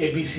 ABC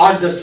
8-10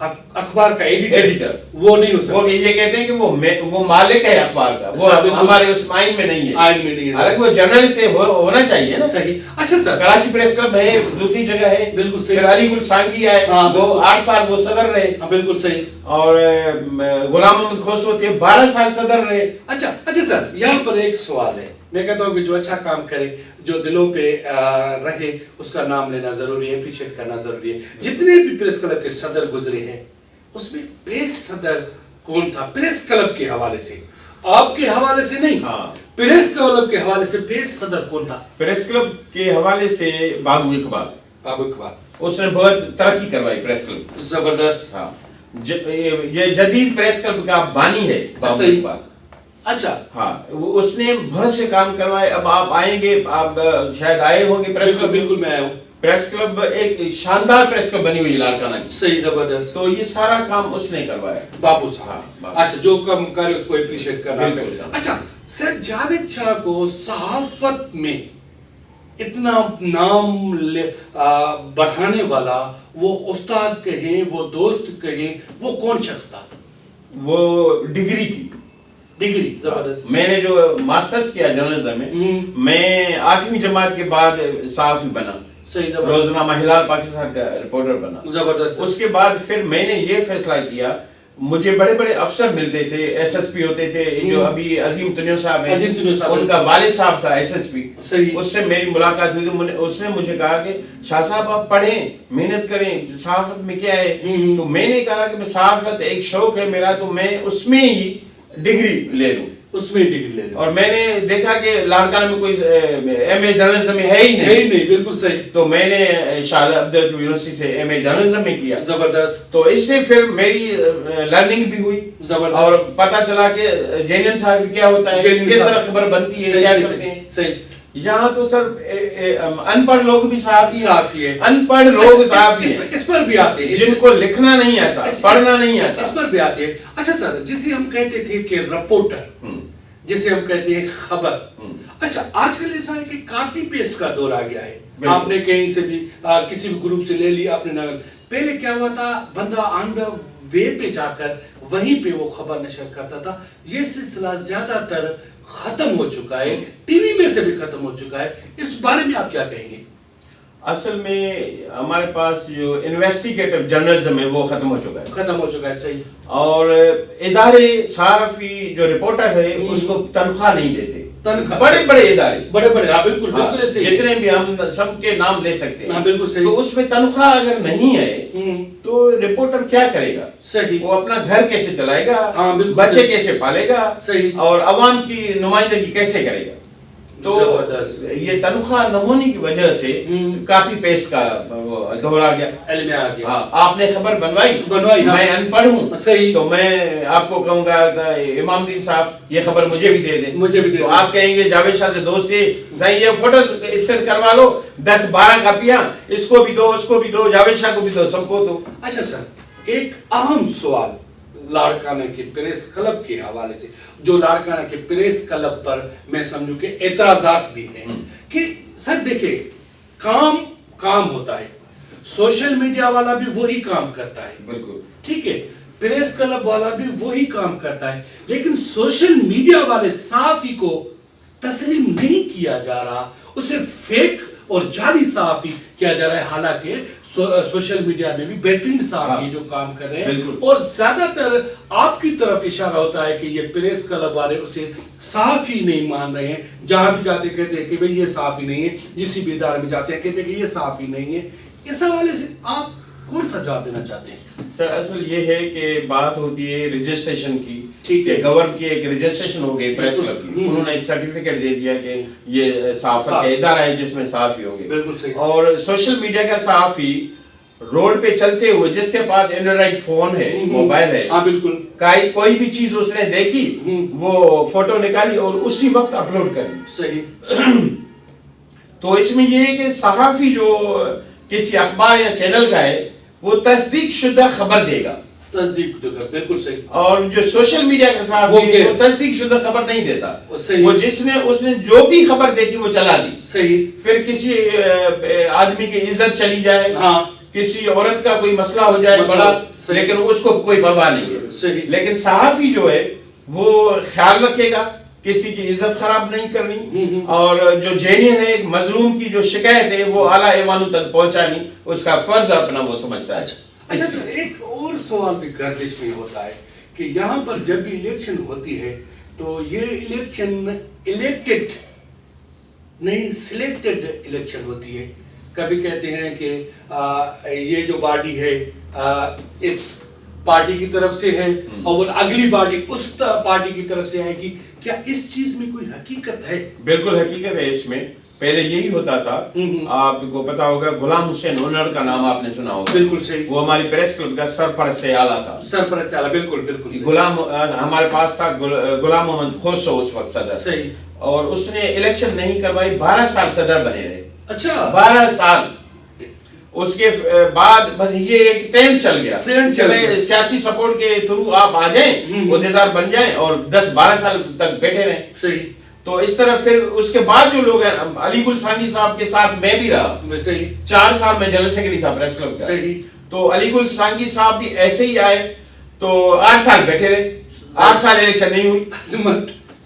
اخبار کا editor وہ نہیں ہو سکتا. وہ یہ کہتے ہیں کہ وہ مالک ہے اخبار کا, وہ ہمارے اس آئین میں نہیں ہے. آئین میں نہیں ہے, حالانکہ وہ جرنل سے ہونا چاہیے نا. صحیح. اچھا سر, کراچی پریس کلب ہے, دوسری جگہ ہے. بالکل صحیح. پھر علی گل سانگی ہے, وہ 8 سال وہ صدر رہے. بالکل صحیح. اور غلام محمد خوسو تھے 12 سال صدر رہے. اچھا سر, یہاں پر ایک سوال ہے. میں کہتا ہوں کہ جو اچھا کام کرے, جو دلوں پہ رہے, اس کا نام لینا ضروری ہے, اپریشیٹ کرنا ضروری ہے. جتنے بھی پریس کلب کے صدر گزرے ہیں, اس میں بیسٹ صدر کون تھا پریس کلب کے حوالے سے؟ آپ کے حوالے سے نہیں, پریس کلب کے حوالے سے بیسٹ صدر کون تھا؟ پریس کلب کے حوالے سے بابو اقبال. اس نے بہت ترقی کروائی پریس کلب. زبردست. ہاں, یہ جدید پریس کلب کا بانی ہے بابو اقبال. اچھا. ہاں, اس نے بہت سے کام کروائے. اب آپ آئیں گے, آپ شاید آئے ہوں گے پریس کلب. بالکل میں آیا ہوں. پریس کلب ایک شاندار پریس کلب بنی ہوئی لاڑکانہ کی. صحیح, زبردست. تو یہ سارا کام اس نے کروایا, باپو صاحب. اچھا, جو کام کرے اس کو اپریشیٹ کرنا. اچھا سر, جاوید شاہ کو صحافت میں اتنا نام بڑھانے والا, وہ استاد کہیں, وہ دوست کہیں, وہ کون شخص تھا؟ وہ ڈگری تھی. ڈگری, زبردست. میں نے جو ماسٹرز کیا جرنلزم میں, میں 8ویں جماعت کے بعد صحافی بنا. صحیح, روزنامہ ہلال پاکستان کا رپورٹر بنا. زبردست. اس کے بعد پھر میں نے یہ فیصلہ کیا, مجھے بڑے بڑے افسر ملتے تھے, ایس ایس پی ہوتے تھے, جو ابھی عظیم تنیو صاحب ہیں, ان کا والد صاحب تھا ایس ایس پی. اس سے میری ملاقات ہوئی, اس نے مجھے کہا کہ شاہ صاحب آپ پڑھیں, محنت کریں, صحافت میں کیا ہے. تو میں نے کہا کہ صحافت ایک شوق ہے میرا, تو میں اس میں ہی ڈگری لے لوں. اس میں ڈگری لے لوں. اور میں نے دیکھا کہ لاڑکانہ میں کوئی ایم اے جرنلزم میں ہے ہی نہیں. بالکل صحیح. تو میں نے شاہ عبداللطیف یونیورسٹی سے ایم اے جرنلزم میں کیا. زبردست. تو اس سے پھر میری لرننگ بھی ہوئی. زبردست. اور پتہ چلا کہ جینین صحافی کیا ہوتا ہے, کس طرح خبر بنتی ہے, کیا کرتے ہیں. صحیح. یہاں تو سر ان پڑھ لوگ بھی صحافی ہیں. ان پڑھ لوگ صحافی ہیں. اس پر بھی آتے ہیں جن کو لکھنا نہیں آتا, پڑھنا نہیں آتا, اس پر بھی آتے ہیں. اچھا سر, جسے ہم کہتے تھے کہ رپورٹر, جسے ہم کہتے ہیں خبر. اچھا, آج کل ایسا ہے کہ کاپی پیسٹ کا دور آ گیا ہے. آپ نے کہیں سے بھی کسی بھی گروپ سے لے لی, آپ نے نقل. پہلے کیا ہوا تھا, بندہ آن دا وے پہ جا کر وہیں پہ وہ خبر نشر کرتا تھا. یہ سلسلہ زیادہ تر ختم ہو چکا ہے, ٹی وی میں سے بھی ختم ہو چکا ہے. اس بارے میں آپ کیا کہیں گے؟ اصل میں ہمارے پاس جو انویسٹیگیٹو جرنلزم ہے وہ ختم ہو چکا ہے. صحیح. اور ادارے, صحافی جو رپورٹر ہے اس کو تنخواہ نہیں دیتے. بڑے بڑے ادارے, بالکل جتنے بھی ہم سب کے نام لے سکتے ہیں, بالکل صحیح. تو اس میں تنخواہ اگر نہیں ہے تو رپورٹر کیا کرے گا؟ صحیح. وہ اپنا گھر کیسے چلائے گا, بچے کیسے پالے گا, صحیح, اور عوام کی نمائندگی کیسے کرے گا؟ تو یہ تنخواہ نہ ہونے کی وجہ سے کاپی پیسٹ کا دور آ گیا. آپ نے خبر بنوائی, میں ان پڑھ ہوں, تو میں آپ کو کہوں گا امام دین صاحب یہ خبر مجھے بھی دے دیں. تو آپ کہیں گے جاوید شاہ سے دوستی, یہ فوٹو اسٹیٹ کروا لو, 10-12 کاپیاں, اس کو بھی دو, اس کو بھی دو, جاوید شاہ کو بھی دو, سب کو دو. اچھا سر, ایک اہم سوال لاڑکانہ کے پریس کلب کے حوالے سے, جو لاڑکانہ کے پریس کلب پر میں سمجھوں کہ اعتراضات بھی ہیں, کہ سر دیکھیں, کام ہوتا ہے, سوشل میڈیا والا بھی وہی کام کرتا ہے. بالکل ٹھیک ہے, پریس کلب والا بھی وہی کام کرتا ہے, لیکن سوشل میڈیا والے صحافی کو تسلیم نہیں کیا جا رہا, اسے فیک اور جعلی صحافی کیا جا رہا ہے. حالانکہ سوشل میڈیا میں بھی بہترین صحافی جو کام کر رہے ہیں, اور زیادہ تر آپ کی طرف اشارہ ہوتا ہے کہ یہ پریس کلب والے اسے صحافی نہیں مان رہے ہیں. جہاں بھی جاتے کہتے ہیں کہ بھئی یہ صحافی نہیں ہے, جسی بھی ادارے میں جاتے ہیں کہتے ہیں کہ یہ صحافی نہیں ہے. اس حوالے سے آپ کون سا جواب دینا چاہتے ہیں؟ سر اصل یہ ہے کہ بات ہوتی ہے رجسٹریشن کی. ٹھیک ہے, گورنمنٹ کی ایک رجسٹریشن ہو گئی پریس کلب کی, انہوں نے ایک سرٹیفکیٹ دے دیا کہ یہ صحافت کا ادارہ ہے جس میں صحافی ہوں گے. بالکل صحیح. اور سوشل میڈیا کا صحافی روڈ پہ چلتے ہوئے, جس کے پاس اینڈرائڈ فون ہے, موبائل ہے, بالکل, کوئی بھی چیز اس نے دیکھی, وہ فوٹو نکالی اور اسی وقت اپلوڈ کر دی. صحیح. تو اس میں یہ ہے کہ صحافی جو کسی اخبار یا چینل کا ہے وہ تصدیق شدہ خبر دے گا. بالکل صحیح. اور جو سوشل میڈیا کا صحافی ہے وہ تصدیق شدہ خبر نہیں دیتا. وہ اس نے جو بھی خبر دیکھی وہ چلا دی. صحیح. پھر کسی آدمی کی عزت چلی جائے, کسی عورت کا کوئی مسئلہ ہو جائے بڑا لیکن اس کو کوئی پرواہ نہیں ہے. لیکن صحافی جو ہے وہ خیال رکھے گا, کسی کی عزت خراب نہیں کرنی, اور جو جینین ہے مظلوم کی جو شکایت ہے وہ اعلیٰ ایوانوں تک پہنچانی, اس کا فرض اپنا وہ سمجھتا ہے. اچھا سر, ایک اور سوال بھی گردش میں ہوتا ہے کہ یہاں پر جب بھی الیکشن ہوتی ہے تو یہ الیکشن الیکٹڈ نہیں سلیکٹڈ الیکشن ہوتی ہے. کبھی کہتے ہیں کہ یہ جو باڈی ہے اس پارٹی کی طرف سے ہے اور اگلی پارٹی اس پارٹی کی طرف سے آئے گی. کیا اس چیز میں کوئی حقیقت ہے؟ بالکل حقیقت ہے اس میں. پہلے یہی ہوتا تھا, آپ کو پتا ہوگا غلام حسین اونر کا نام آپ نے سنا ہوگا. بالکل صحیح. وہ ہماری پریس کلب کا سرپرست اعلیٰ تھا. سرپرست اعلیٰ, بالکل بالکل. غلام ہمارے پاس تھا غلام محمد خوشو اس وقت صدر. صحیح. اور اس نے الیکشن نہیں کروائی, 12 سال صدر بنے رہے. اچھا 12 سال. اس کے بعد بس یہ ایک ٹرینڈ چل گیا, چلے سیاسی سپورٹ کے تھرو آپ آ جائیں, عہدیدار بن جائیں اور 10-12 سال تک بیٹھے رہیں. صحیح. تو اس طرح پھر اس کے بعد جو لوگ ہیں, علی گل سانگی صاحب کے ساتھ میں بھی رہا. صحیح. 4 سال میں جنرل سیکرٹری تھا پریس کلب کا. صحیح. تو علی گل سانگی صاحب بھی ایسے ہی آئے تو 8 سال بیٹھے رہے. 8 سال الیکشن نہیں ہوئی.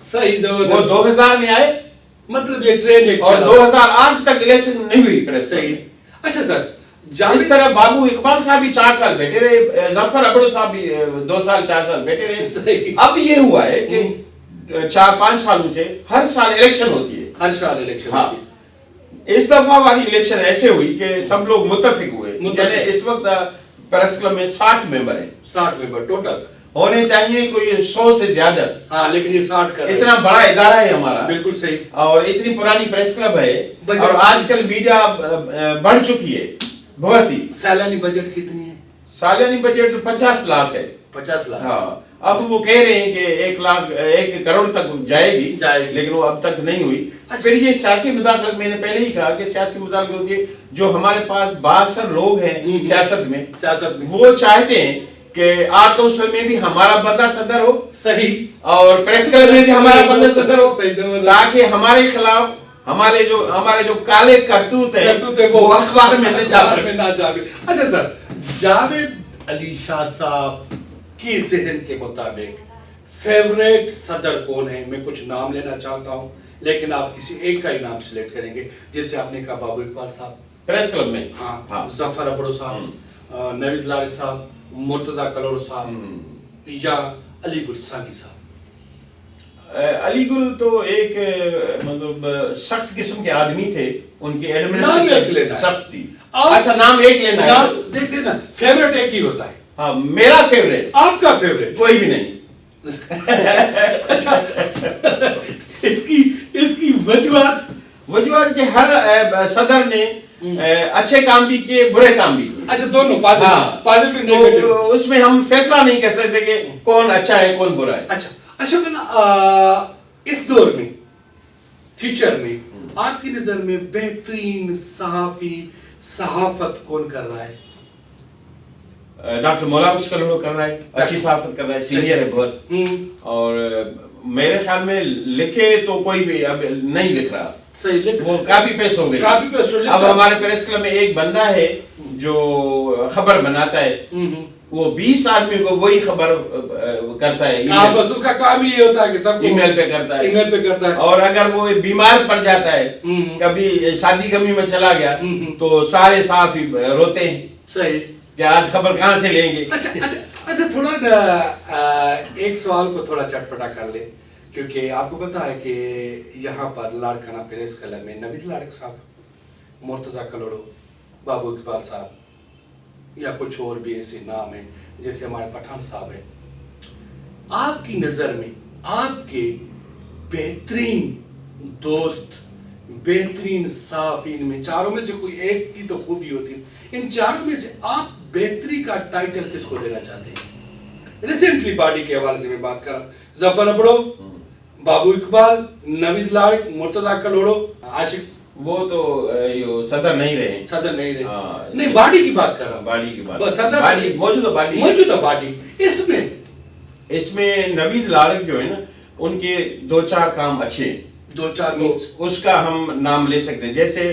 صحیح. وہ 2000 میں آئے, مطلب یہ ٹرینڈ ایک اور 2008 تک الیکشن نہیں ہوئی پریس. صحیح. اچھا سر, اس طرح بابو اقبال صاحب بھی 4 سال بیٹھے رہے, ظفر ابڑو صاحب بھی 2 سال 4 سال بیٹھے رہے. اب یہ ہوا ہے کہ 4-5 سالوں سے ہر سال الیکشن ہوتی ہے. ہر سال الیکشن ہوتی ہے. اس دفعہ والی الیکشن ایسے ہوئی کہ سب لوگ متفق ہوئے. یعنی اس وقت پریس کلب میں 60 ممبر ہیں. 60 ممبر ٹوٹل ہونے چاہیے, کوئی 100 سے زیادہ. ہاں لیکن یہ 60 کر رہے ہیں. اتنا بڑا ادارہ ہے ہمارا. بالکل صحیح. اور اتنی پرانی پریس کلب ہے, اور آج کل میڈیا بڑھ چکی ہے بہت ہی. سالانہ بجٹ کتنی ہے؟ سالانہ بجٹ تو 50 لاکھ ہے. 50 لاکھ. ہاں, اب وہ کہہ رہے ہیں کہ 1 کروڑ تک جائے گی, لیکن وہ اب تک نہیں ہوئی. پھر یہ سیاسی مداخلت, میں نے پہلے ہی کہا کہ سیاسی مداخلت ہوتی ہے. جو ہمارے پاس 62 لوگ ہیں سیاست میں, وہ چاہتے ہیں کہ آرٹ کونسل میں بھی ہمارا بندہ صدر ہو. صحیح. اور پریس کلب میں بھی ہمارا بندہ صدر ہو, تاکہ ہمارے خلاف ہمارے جو کالے کرتوت ہیں وہ اخبار میں نہ چھاپے. اچھا سر, جاوید علی شاہ صاحب کی ذہن کے مطابق فیوریٹ صدر کون ہے؟ میں کچھ نام لینا چاہتا ہوں لیکن آپ کسی ایک کا ہی نام سلیکٹ کریں گے. جیسے آپ نے کہا بابو اقبال صاحب پریس کلب میں, ہاں, ظفر ابڑو صاحب, نوید لارق صاحب, مرتضیٰ کلوڑو صاحب, یا علی گل سانگی صاحب. علی گل تو ایک مطلب سخت قسم کے آدمی تھے, ان کی ایڈمنسٹریشن سخت تھی. اچھا نام ایک لینا ہے, دیکھیں نا, فیوریٹ ایک ہی ہوتا ہے. ہاں میرا فیوریٹ. آپ کا فیوریٹ کوئی بھی نہیں. اچھا اس کی وجوہات کہ ہر صدر نے اچھے کام بھی کیے, برے کام بھی کیے. اچھا دونوں پازیٹیو. اس میں ہم فیصلہ نہیں کر سکتے کہ کون اچھا ہے کون برا ہے. اچھا اس دور میں فیوچر میں آپ کی نظر میں بہترین صحافی صحافت کون کر رہا ہے؟ ڈاکٹر مولا بخش کلوڑو کر رہا ہے, اچھی صحافت کر رہا ہے, سینئر ہے بہت. اور میرے خیال میں لکھے تو کوئی بھی اب نہیں لکھ رہا. وہ کاپی پیسٹ ہو گئی. اب ہمارے پریس کلب میں ایک بندہ ہے جو خبر بناتا ہے, وہ 20 آدمی کو وہی خبر کرتا ہے. بس اس کا کام ہی یہ ہوتا ہے کہ سب ای میل پہ کرتا ہے. اور اگر وہ بیمار پڑ جاتا ہے, کبھی شادی غمی میں چلا گیا, تو سارے صحافی روتے ہیں. صحیح. کہ آج خبر کہاں سے لیں گے. اچھا تھوڑا ایک سوال کو تھوڑا چٹپٹا کر لیں, کیونکہ آپ کو پتا ہے کہ یہاں پر لاڑکانہ پریس کلب میں نوید لارق صاحب, مرتضیٰ کلوڑو, بابو اقبال صاحب یا کچھ اور بھی ایسے نام ہیں, جیسے ہمارے پٹھان صاحب ہیں. آپ کی نظر میں آپ کے بہترین دوست, بہترین صحافین میں چاروں میں سے کوئی ایک کی تو خوبی ہوتی ہے, ان چاروں میں سے آپ بہتری کا ٹائٹل کس کو دینا چاہتے ہیں؟ ریسنٹلی باڈی کے حوالے سے میں بات کر رہا ہوں. ظفر ابڑو, بابو اقبال, نوید لارق, مرتضیٰ کلوڑو, عاشق. وہ تو صدر نہیں رہے. نہیں, باڈی کی بات کر رہا ہوں. باڈی کی بات, موجودہ باڈی. اس میں نوید لارق جو ہے نا, ان کے 2-4 کام اچھے, 2-4 اس کا ہم نام لے سکتے ہیں. جیسے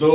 2,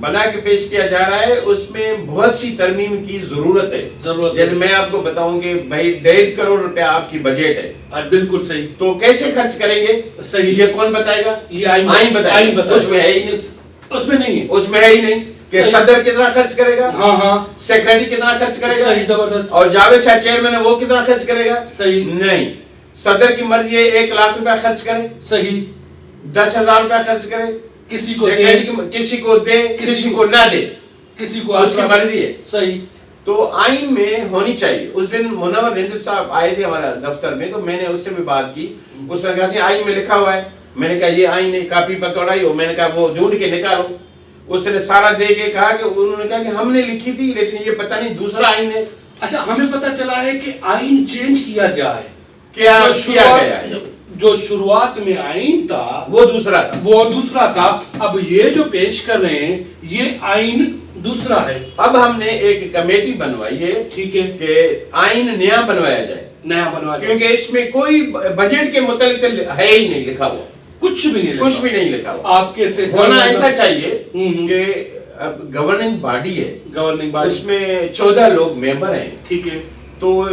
بنا کے پیش کیا جا رہا ہے اس میں بہت سی ترمیم کی ضرورت ہے. جیسے میں آپ کو بتاؤں کہ بھائی 1.5 کروڑ روپیہ آپ کی بجٹ ہے. بالکل صحیح. تو کیسے خرچ کریں گے؟ صحیح. یہ کون بتائے گا؟ یہ آئین بتائے گا. اس میں ہے ہی نہیں. اس میں نہیں ہے. اس میں ہے ہی نہیں کہ صدر کتنا خرچ کرے گا. ہاں. سیکرٹری کتنا خرچ کرے گا. صحیح. زبردست. اور جاوید شاہ چیئرمین ہے وہ کتنا خرچ کرے گا. صحیح. نہیں. صدر کی مرضی ہے 1 لاکھ روپیہ خرچ کرے. صحیح. 10,000 روپیہ خرچ کرے. کسی کو دے کسی کو نہ دے, کسی کو اس کی مرضی ہے. صحیح. تو آئین میں ہونی چاہیے. اس دن منور ہندو صاحب آئے تھے ہمارا دفتر میں, تو میں نے اس سے بھی بات کی. اس نے کہا آئین میں لکھا ہوا ہے. میں نے کہا یہ آئین ہے, کاپی پکڑائی ہو. میں نے کہا وہ ڈھونڈ کے نکالو. اس نے سارا دے کے کہا کہ انہوں نے کہا کہ ہم نے لکھی تھی لیکن یہ پتہ نہیں دوسرا آئین ہے. اچھا, ہمیں پتہ چلا ہے کہ آئین چینج کیا جائے. کیا گیا ہے؟ جو شروعات میں آئین تھا وہ دوسرا تھا. اب یہ جو پیش کر رہے ہیں یہ آئین دوسرا ہے. اب ہم نے ایک کمیٹی بنوائی ہے, ٹھیک ہے, کہ آئین نیا بنوایا جائے. کیونکہ اس میں کوئی بجٹ کے متعلق ہے ہی نہیں لکھا ہوا. کچھ بھی نہیں لکھا ہوا. آپ کے سے ہونا ایسا چاہیے کہ اب گورننگ باڈی ہے, اس میں 14 لوگ ممبر ہیں. ٹھیک ہے. تو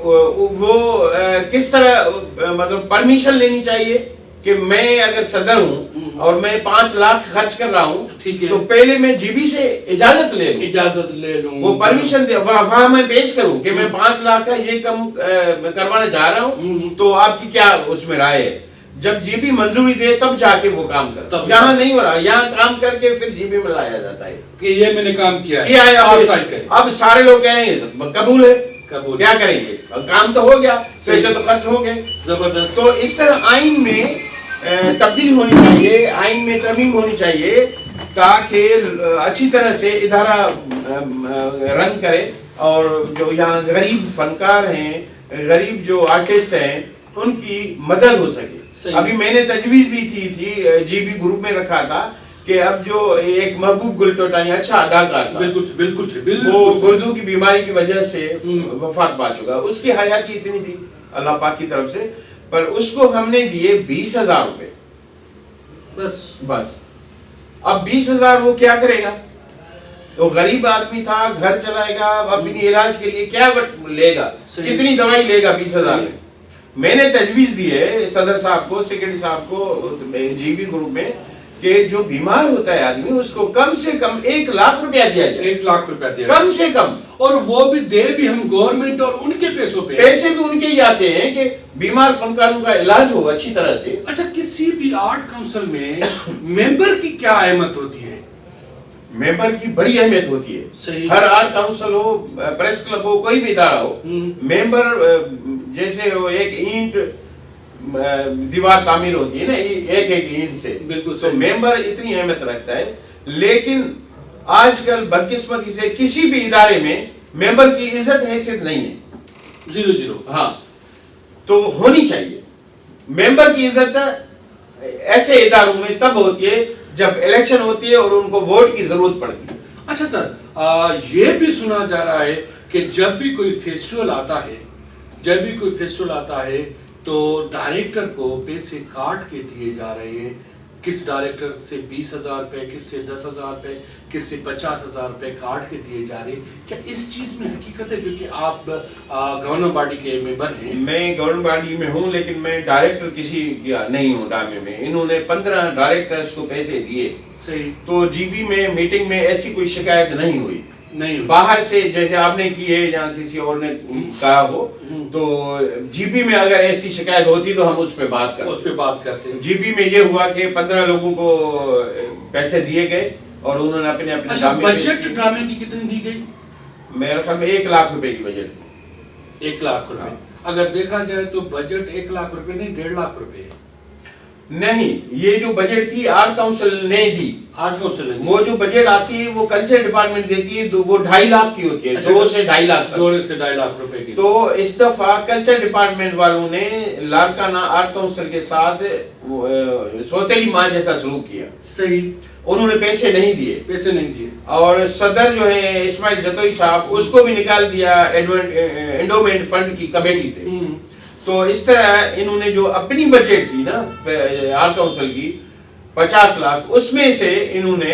وہ کس طرح مطلب پرمیشن لینی چاہیے کہ میں اگر صدر ہوں اور میں 5 لاکھ خرچ کر رہا ہوں, تو پہلے میں جی بی سے اجازت لے لوں, وہ پرمیشن دے, وہاں میں پیش کروں کہ میں 5 لاکھ کا یہ کم کروانے جا رہا ہوں, تو آپ کی کیا اس میں رائے ہے. جب جی بی منظوری دے تب جا کے وہ کام کرتا. یہاں نہیں ہو رہا, یہاں کام کر کے پھر جی بی میں لایا جاتا ہے کہ یہ میں نے کام کیا ہے. اب سارے لوگ کہیں گے قبول ہے, کیا کریں گے, کام تو ہو گیا, پیسے تو خرچ ہو گئے. زبردست. تو اس طرح آئین میں تبدیلی ہونی چاہیے, آئین میں ترمیم ہونی چاہیے تاکہ اچھی طرح سے ادارہ رن کرے, اور جو یہاں غریب فنکار ہیں, غریب جو آرٹسٹ ہیں, ان کی مدد ہو سکے. ابھی میں نے تجویز بھی کی تھی, جی بی گروپ میں رکھا تھا کہ اب جو ایک محبوب گل ٹوٹانی اچھا اداکار تھا, بالکل وہ گردو کی بیماری کی وجہ سے وفات پا چکا. اس کی حیاتی اتنی تھی اللہ پاک کی طرف سے, پر اس کو ہم نے دیے 20,000 روپے بس. اب 20,000 وہ کیا کرے گا؟ تو غریب آدمی تھا, گھر چلائے گا, اپنی علاج کے لیے کیا لے گا, کتنی دوائی لے گا 20,000 میں. میں نے تجویز دی ہے صدر صاحب کو, سیکرٹری صاحب کو جی بی گروپ میں, کہ جو بیمار ہوتا ہے آدمی اس کو کم سے کم 1 لاکھ روپیہ دیا جائے. 1 لاکھ روپیہ دیا کم سے کم, اور وہ بھی دے بھی ہم گورنمنٹ اور ان کے پیسوں پہ. پیسے بھی ان کے ہی آتے ہیں کہ بیمار فنکاروں کا علاج ہو اچھی طرح سے. اچھا, کسی بھی آرٹ کونسل میں ممبر کی کیا اہمیت ہوتی ہے؟ ممبر کی بڑی اہمیت ہوتی ہے. ہر آرٹ کونسل ہو, پریس کلب ہو, کوئی بھی ادارہ ہو, ممبر جیسے وہ ایک اینٹ دیوار تعمیر ہوتی ہے نا, ایک اینٹ سے, بالکل. تو ممبر اتنی اہمیت رکھتا ہے. لیکن آج کل بدقسمتی سے کسی بھی ادارے میں ممبر کی عزت حیثیت نہیں ہے. 0. ہاں, تو ہونی چاہیے. ممبر کی عزت ایسے اداروں میں تب ہوتی ہے جب الیکشن ہوتی ہے اور ان کو ووٹ کی ضرورت پڑتی ہے. اچھا سر, یہ بھی سنا جا رہا ہے کہ جب بھی کوئی فیسٹیول آتا ہے تو ڈائریکٹر کو پیسے کاٹ کے دیے جا رہے ہیں. کس ڈائریکٹر سے 20,000 روپے, کس سے 10,000 روپے, کس سے 50,000 روپے کاٹ کے دیے جا رہے ہیں. کیا اس چیز میں حقیقت ہے؟ کیونکہ آپ گورنر باڈی کے ممبر ہیں. میں گورنر باڈی میں ہوں, لیکن میں ڈائریکٹر کسی نہیں ہوں ڈرامے میں. انہوں نے 15 ڈائریکٹرز کو پیسے دیے. صحیح. تو جی بی میں میٹنگ میں ایسی کوئی شکایت نہیں ہوئی. نہیں, باہر سے جیسے آپ نے کی ہے یا کسی اور نے کہا ہو, تو جی بی میں اگر ایسی شکایت ہوتی تو ہم اس پہ بات کرتے ہیں. جی بی میں یہ ہوا کہ 15 لوگوں کو پیسے دیے گئے اور انہوں نے اپنے بجٹ ڈرامے کی کتنی دی گئی؟ میرے خیال میں 1 لاکھ روپے کی بجٹ تھی. 1 لاکھ روپے. اگر دیکھا جائے تو بجٹ 1 لاکھ روپے نہیں, 1.5 لاکھ روپے ہے. نہیں, یہ جو بجٹ تھی آرٹ کونسل نے دی. وہ جو بجٹ آتی ہے وہ کلچر ڈپارٹمنٹ دیتی ہے, وہ 2.5 لاکھ کی ہوتی ہے. 2 سے 2.5 لاکھ 2 سے 2.5 لاکھ روپے کی. تو اس دفعہ کلچر ڈپارٹمنٹ والوں نے لاڑکانہ آرٹ کونسل کے ساتھ سوتیلی ماں جیسا سلوک کیا. صحیح. انہوں نے پیسے نہیں دیے. اور صدر جو ہے اسماعیل جتوئی صاحب, اس کو بھی نکال دیا انڈومنٹ فنڈ کی کمیٹی سے. تو اس طرح انہوں نے جو اپنی بجٹ تھی نا آرٹ کونسل کی 50 لاکھ, اس میں سے انہوں نے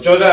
14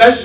10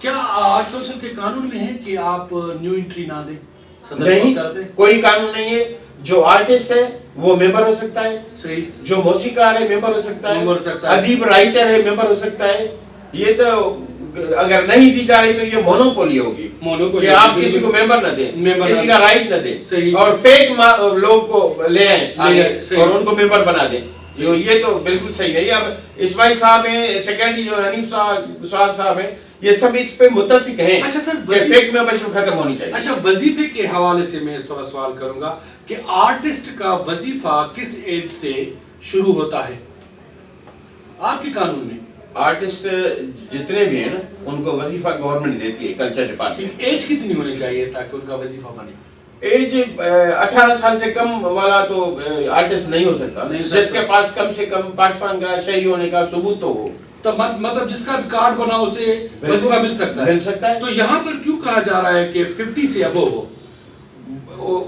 کیا آرٹ کونسل کے قانون میں ہے کہ آپ نیو انٹری نہ دیں؟ نہیں، کوئی قانون نہیں ہے. جو آرٹسٹ ہے وہ ممبر ہو سکتا ہے. صحیح. جو موسیقار ہے ممبر ہو سکتا ہے. ادیب رائٹر ہے ممبر ہو سکتا ہے. یہ تو اگر نہیں دی جا رہی تو یہ مونوپولی ہوگی کہ آپ کسی کو ممبر نہ دیں، کسی کا رائٹ نہ دیں اور فیک لوگ کو لے آئیں اور ان کو ممبر بنا دیں. یہ تو بالکل صحیح نہیں. اب اسماعیل صاحب ہیں، سیکرٹری جو حنیف صاحب ہیں، یہ سب اس پہ متفق ہیں. اچھا سر، کہ فیک ممبرشپ ختم ہونی چاہیے. اچھا، وظیفے کے حوالے سے میں تھوڑا سوال کروں گا کہ آرٹسٹ کا وظیفہ کس ایج سے شروع ہوتا ہے آپ کے قانون میں؟ آرٹسٹ جتنے بھی ہیں نا ان کو وظیفہ گورنمنٹ دیتی ہے، کلچر ڈپارٹمنٹ. ایج کتنی ہونی چاہیے تاکہ ان کا وظیفہ بنے؟ ایج 18 سال سے کم والا تو آرٹسٹ نہیں ہو سکتا. جس کے پاس کم سے کم پاکستان کا شہری ہونے کا ثبوت تو ہو، تو مطلب جس کا کارڈ بنا اسے وظیفہ مل سکتا ہے. تو یہاں پر کیوں کہا جا رہا ہے کہ 50 سے ابو ہو؟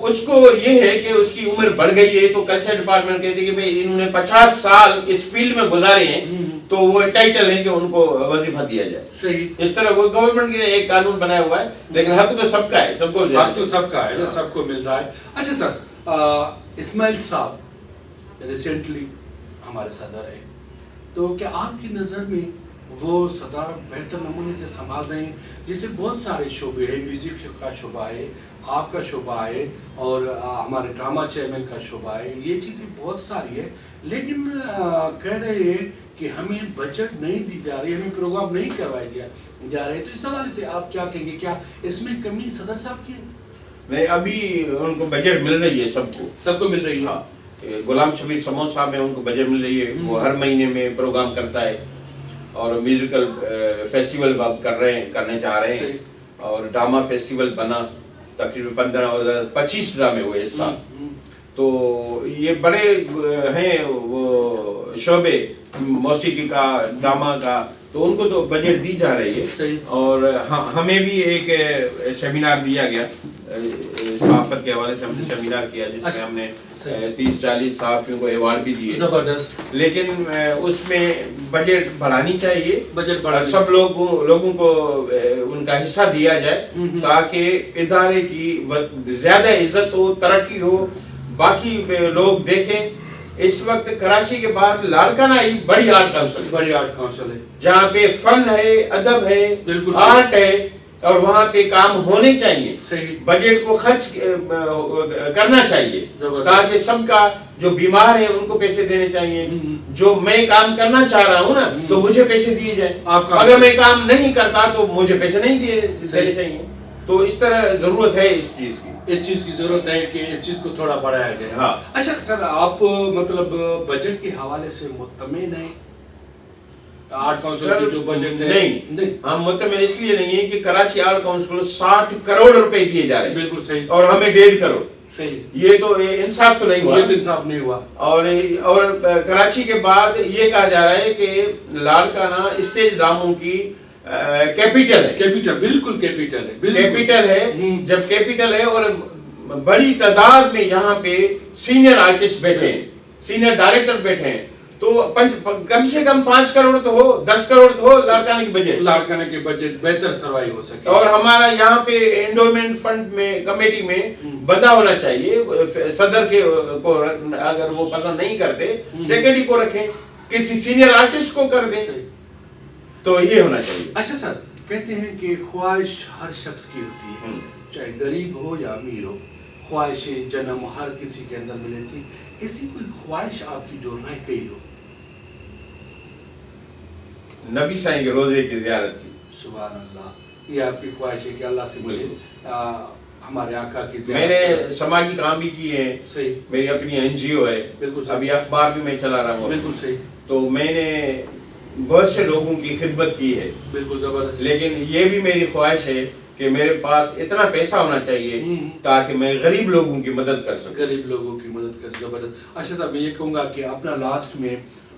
اس کو یہ ہے کہ اس کی عمر بڑھ گئی ہے تو کلچر ڈپارٹمنٹ کہتے ہیں کہ بھئی انہوں نے 50 سال اس فیلڈ میں گزارے ہیں تو وہ ٹائٹل ہے کہ ان کو وظیفہ دیا جائے. صحیح. اس طرح وہ گورنمنٹ کے ایک قانون بنایا ہوا ہے، لیکن حق تو سب کا ہے، سب کو حق تو سب کا ہے، سب کو مل رہا ہے. اچھا سر، اسماعیل صاحب ریسنٹلی ہمارے صدر ہیں، تو کیا آپ کی نظر میں وہ صدارت بہتر نمونے سے سنبھال رہے ہیں؟ جیسے بہت سارے شعبے ہیں، میوزک کا شعبہ ہے، آپ کا شعبہ ہے اور ہمارے ڈرامہ چیئرمین کا شعبہ ہے، یہ چیزیں بہت ساری ہے، لیکن کہہ رہے ہیں کہ ہمیں بجٹ نہیں دی جا رہی، ہمیں پروگرام نہیں کروائے جا رہے. تو اس حوالے سے آپ کیا کہیں گے؟ کیا اس میں کمی صدر صاحب کی ہے؟ نہیں، ابھی ان کو بجٹ مل رہی ہے، سب کو مل رہی ہے. غلام شبیر سمو صاحب ہیں، ان کو بجٹ مل رہی ہے. وہ ہر مہینے میں پروگرام کرتا ہے اور میوزیکل فیسٹیول کرنے چاہ رہے ہیں اور ڈرامہ فیسٹیول بنا، تقریباً 15 اور 25 ڈرامے ہوئے اس سال. تو یہ بڑے ہیں وہ شعبے، موسیقی کا، ڈرامہ کا، تو ان کو تو بجٹ دی جا رہی ہے. اور ہمیں بھی ایک سیمینار دیا گیا، صحافت کے حوالے سے ہم نے سیمینار کیا جس میں ہم نے 30-40 صحافیوں کو ایوارڈ بھی دیے. زبردست. لیکن اس میں بجٹ بڑھانی چاہیے، سب لوگوں کو ان کا حصہ دیا جائے تاکہ ادارے کی زیادہ عزت ہو، ترقی ہو، باقی لوگ دیکھیں. اس وقت کراچی کے بعد لاڑکانہ ہی بڑی آرٹ کونسل ہے جہاں پہ فن ہے، ادب ہے، آرٹ ہے اور وہاں پہ کام ہونے چاہیے. بجٹ کو خرچ کرنا چاہیے تاکہ سب کا جو بیمار ہے ان کو پیسے دینے چاہیے. جو میں کام کرنا چاہ رہا ہوں نا تو مجھے پیسے دیے جائیں، اگر میں کام نہیں کرتا تو مجھے پیسے نہیں دینے چاہیے. تو اس طرح ضرورت ہے اس چیز کی ضرورت ہے کہ اس چیز کو تھوڑا بڑھایا جائے. ہاں. اچھا سر، آپ مطلب بجٹ کے حوالے سے مطمئن ہیں؟ آرٹ کونسل کی جو بجٹ ہے؟ نہیں، ہم مطمئن اس لیے نہیں ہے کہ کراچی آرٹ کونسل کو 60 کروڑ روپے دیے جا رہے ہیں. بالکل صحیح. اور ہمیں 1.5 کروڑ. صحیح. یہ تو انصاف تو نہیں ہوا. اور کراچی کے بعد یہ کہا جا رہا ہے کہ لاڑکانہ اسٹیج ڈراموں کی کیپیٹل ہے. بالکل کیپیٹل ہے. جب کیپیٹل ہے اور بڑی تعداد میں یہاں پہ سینئر آرٹسٹ بیٹھے ہیں، سینئر ڈائریکٹر بیٹھے ہیں، تو کم سے کم 5 کروڑ تو ہو، 10 کروڑ تو ہو لاڑکانہ کی بجٹ بہتر سروائی ہو سکے. اور ہمارا یہاں پہ انڈومنٹ فنڈ میں کمیٹی میں بندہ ہونا چاہیے. صدر کے کو اگر وہ پسند نہیں کرتے سیکرٹری کو رکھیں، کسی سینئر آرٹسٹ کو کر دیں، تو یہ ہونا چاہیے. اچھا سر، کہتے ہیں کہ خواہش ہر شخص کی ہوتی ہے، چاہے غریب ہو یا امیر ہو، خواہش جنم ہر کسی کے اندر ملے تھی. ایسی کوئی خواہش آپ کی جو رہ گئی ہو؟ نبی سائیں کے روزے کی زیارت کی. سبحان اللہ. یہ آپ کی خواہش ہے کہ اللہ سے ملے، ہمارے آقا کی زیارت. میں نے سماجی کام بھی کیے ہیں. صحیح. میری اپنی NGO ہے. بالکل. ابھی اخبار بھی میں چلا رہا ہوں. بالکل صحیح. تو میں نے بہت سے لوگوں کی خدمت کی ہے. بالکل زبردست. لیکن یہ بھی میری خواہش ہے کہ میرے پاس اتنا پیسہ ہونا چاہیے تاکہ میں غریب لوگوں کی مدد کر سکوں. زبردست. اچھا صاحب، میں یہ کہوں گا کہ اپنا لاسٹ میں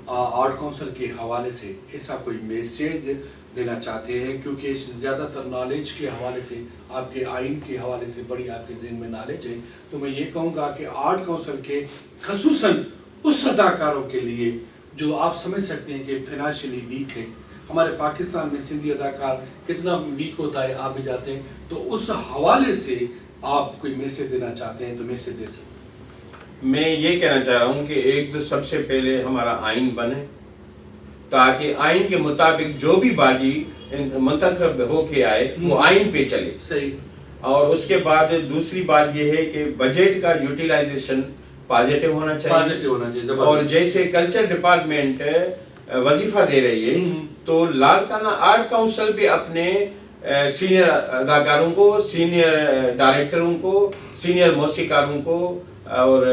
آرٹ کونسل کے حوالے سے ایسا کوئی میسیج دینا چاہتے ہیں، کیونکہ زیادہ تر نالج کے حوالے سے، آپ کے آئین کے حوالے سے بڑی آپ کے ذہن میں نالج ہے، تو میں یہ کہوں گا کہ آرٹ کونسل کے خصوصاً اس اداکاروں کے لیے جو آپ سمجھ سکتے ہیں کہ فائنینشلی ویک ہے، ہمارے پاکستان میں سندھی اداکار کتنا ویک ہوتا ہے، آپ بھی جاتے ہیں، تو اس حوالے سے آپ کوئی میسج دینا چاہتے ہیں تو میسج دے سکتے ہیں۔ میں یہ کہنا چاہ رہا ہوں کہ ایک تو سب سے پہلے ہمارا آئین بنے، تاکہ آئین کے مطابق جو بھی باجی منتخب ہو کے آئے وہ آئین پہ چلے۔ صحیح۔ اور اس کے بعد دوسری بات یہ ہے کہ بجٹ کا یوٹیلائزیشن پازیٹیو ہونا چاہیے، اور جیسے کلچر ڈپارٹمنٹ وظیفہ دے رہی ہے تو لاڑکانہ آرٹ کاؤنسل بھی اپنے سینئر اداکاروں کو، سینئر ڈائریکٹروں کو، سینئر موسیقاروں کو اور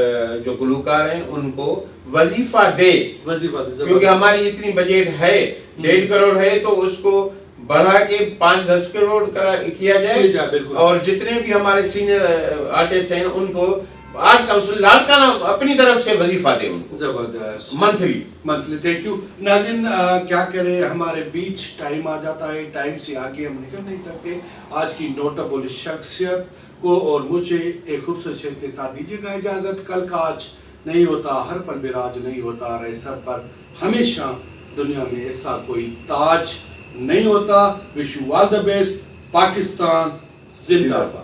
جو گلوکار ہیں ان کو وظیفہ دے، کیونکہ ہماری اتنی بجٹ ہے 1.5 کروڑ ہے تو اس کو بڑھا کے 5-10 کروڑ کیا جائے، اور جتنے بھی ہمارے سینئر آرٹسٹ ہیں ان کو آرٹ کاؤنسل لاڑکانہ اپنی طرف سے وظیفہ دے ان کو زبردست منتھلی۔ تھینک یو ناظرین، کیا کرے ہمارے بیچ ٹائم آ جاتا ہے، ٹائم سے آگے ہم نکل نہیں سکتے۔ آج کی نوٹیبل شخصیت کو اور مجھے ایک خوبصورت شعر کے ساتھ دیجیے گا اجازت۔ کل کا آج نہیں ہوتا، ہر پل براج نہیں ہوتا، رہے سر پر ہمیشہ دنیا میں ایسا کوئی تاج نہیں ہوتا۔ Wish you all the best, Pakistan زندہ باد۔